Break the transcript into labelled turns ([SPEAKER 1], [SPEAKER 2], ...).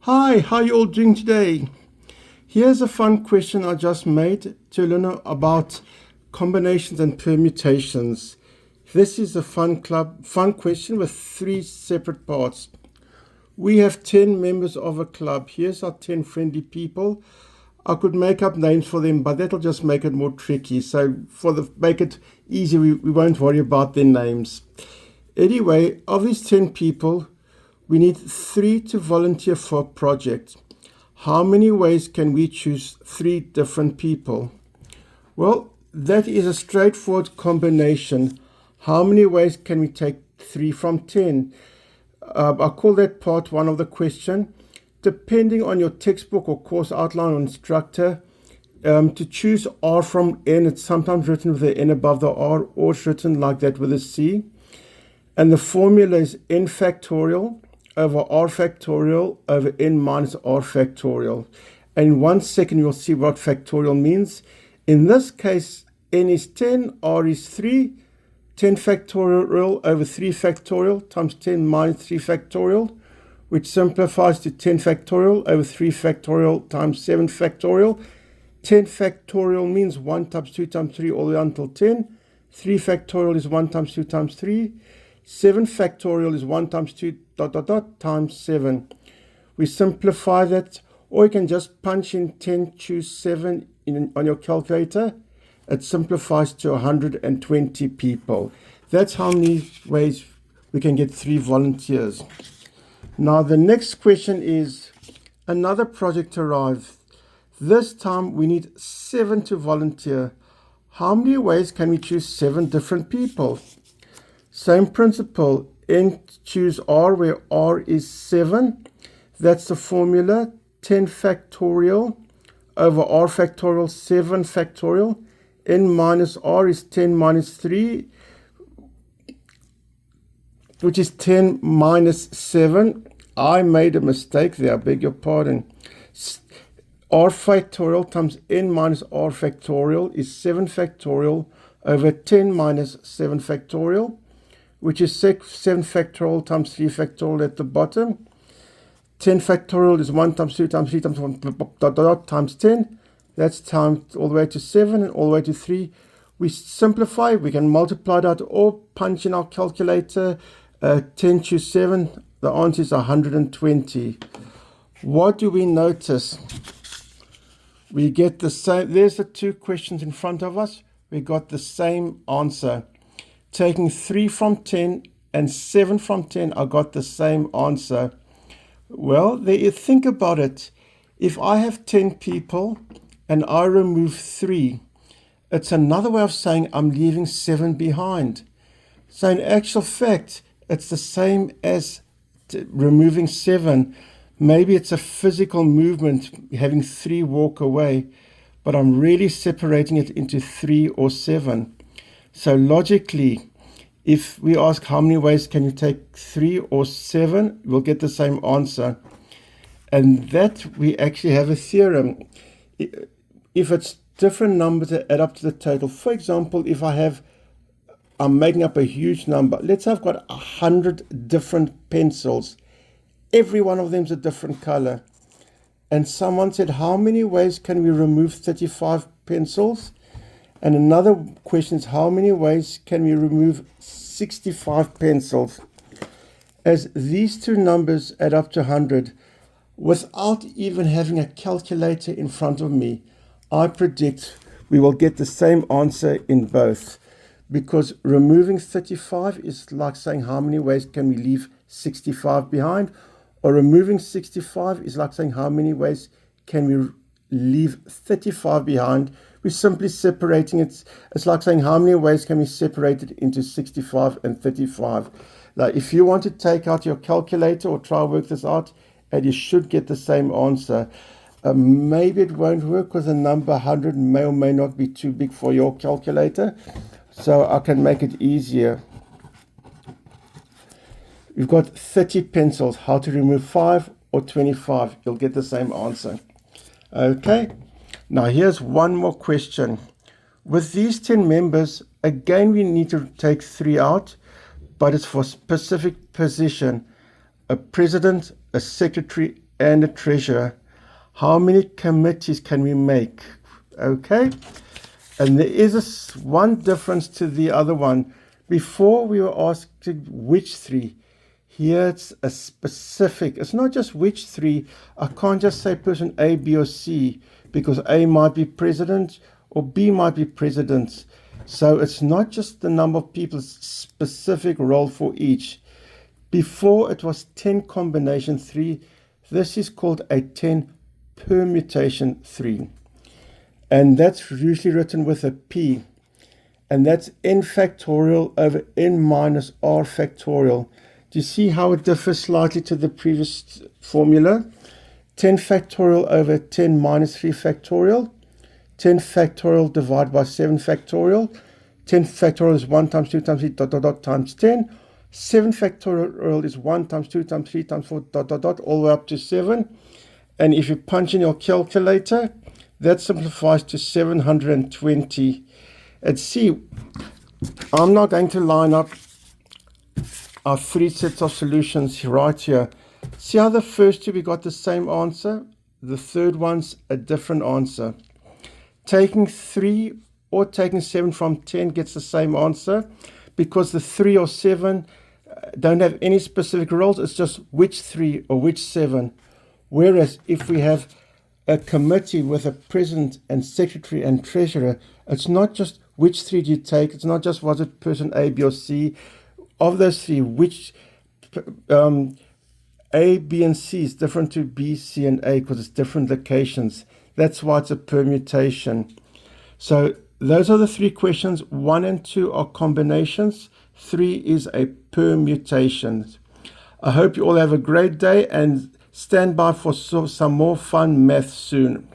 [SPEAKER 1] Hi, how you all doing today? Here's a fun question I just made to learn about combinations and permutations. This is a fun question with three separate parts. We have 10 members of a club. Here's our 10 friendly people. I could make up names for them, but that'll just make it more tricky. So make it easy, we won't worry about their names. Anyway, of these 10 people, we need 3 to volunteer for a project. How many ways can we choose 3 different people? Well, that is a straightforward combination. How many ways can we take 3 from 10? I call that part 1 of the question. Depending on your textbook or course outline or instructor, to choose R from N, it's sometimes written with the N above the R, or it's written like that with a C. And the formula is N factorial over R factorial over N minus R factorial. And in 1 second, you'll see what factorial means. In this case, N is 10, R is 3, 10 factorial over 3 factorial times 10 minus 3 factorial, which simplifies to 10 factorial over 3 factorial times 7 factorial. 10 factorial means 1 times 2 times 3 all the way until 10. 3 factorial is 1 times 2 times 3. 7 factorial is 1 times 2 times 7. We simplify that, or you can just punch in 10, choose 7 on your calculator. It simplifies to 120 people. That's how many ways we can get 3 volunteers. Now the next question is another project arrived. This time we need 7 to volunteer. How many ways can we choose 7 different people? Same principle, N choose R where R is 7. That's the formula, 10 factorial over R factorial, 7 factorial. N minus R is 10 minus 3, which is 10 minus 7. I made a mistake there, I beg your pardon. R factorial times N minus R factorial is 7 factorial over 10 minus 7 factorial, which is 7 factorial times 3 factorial at the bottom. 10 factorial is 1 times 2 times 3 times 1 times 10. That's times all the way to 7 and all the way to 3. We simplify, we can multiply that or punch in our calculator. 10 choose 7, the answer is 120. What do we notice? We get the same, there's the 2 questions in front of us. We got the same answer. Taking 3 from 10 and 7 from 10, I got the same answer. Well, there you think about it. If I have 10 people and I remove 3, it's another way of saying I'm leaving 7 behind. So in actual fact, it's the same as removing 7. Maybe it's a physical movement, having 3 walk away, but I'm really separating it into 3 or 7. So logically, if we ask how many ways can you take 3 or 7, we'll get the same answer. And that we actually have a theorem. If it's different numbers that add up to the total, for example, if I'm making up a huge number. Let's say I've got 100 different pencils. Every one of them is a different color. And someone said, how many ways can we remove 35 pencils? And another question is, how many ways can we remove 65 pencils? As these 2 numbers add up to 100, without even having a calculator in front of me, I predict we will get the same answer in both. Because removing 35 is like saying how many ways can we leave 65 behind, or removing 65 is like saying how many ways can we leave 35 behind. We're simply separating it. It's like saying how many ways can we separate it into 65 and 35. Like if you want to take out your calculator or try to work this out, and you should get the same answer. Maybe it won't work because the number 100 may or may not be too big for your calculator. So I can make it easier. We've got 30 pencils. How to remove 5 or 25? You'll get the same answer. Okay. Now here's one more question. With these 10 members, again we need to take 3 out, but it's for specific position. A president, a secretary, and a treasurer. How many committees can we make? Okay. And there is one difference to the other one. Before we were asking which three. Here it's a specific. It's not just which three. I can't just say person A, B, or C, because A might be president or B might be president. So it's not just the number of people, it's specific role for each. Before it was 10 combination 3. This is called a 10 permutation 3. And that's usually written with a P. And that's n factorial over n minus r factorial. Do you see how it differs slightly to the previous formula? 10 factorial over 10 minus 3 factorial. 10 factorial divided by 7 factorial. 10 factorial is 1 times 2 times 3 dot dot dot times 10. 7 factorial is 1 times 2 times 3 times 4 dot dot dot all the way up to 7. And if you punch in your calculator, that simplifies to 720. And see, I'm now going to line up our 3 sets of solutions right here. See how the first two we got the same answer? The third one's a different answer. Taking 3 or taking 7 from 10 gets the same answer, because the 3 or 7 don't have any specific roles. It's just which 3 or which 7. Whereas if we have a committee with a president and secretary and treasurer, it's not just which 3 do you take. It's not just was it person A, B, or C. Of those 3, which A, B, and C is different to B, C, and A because it's different locations. That's why it's a permutation. So those are the 3 questions. 1 and 2 are combinations. 3 is a permutation. I hope you all have a great day and stand by for some more fun math soon.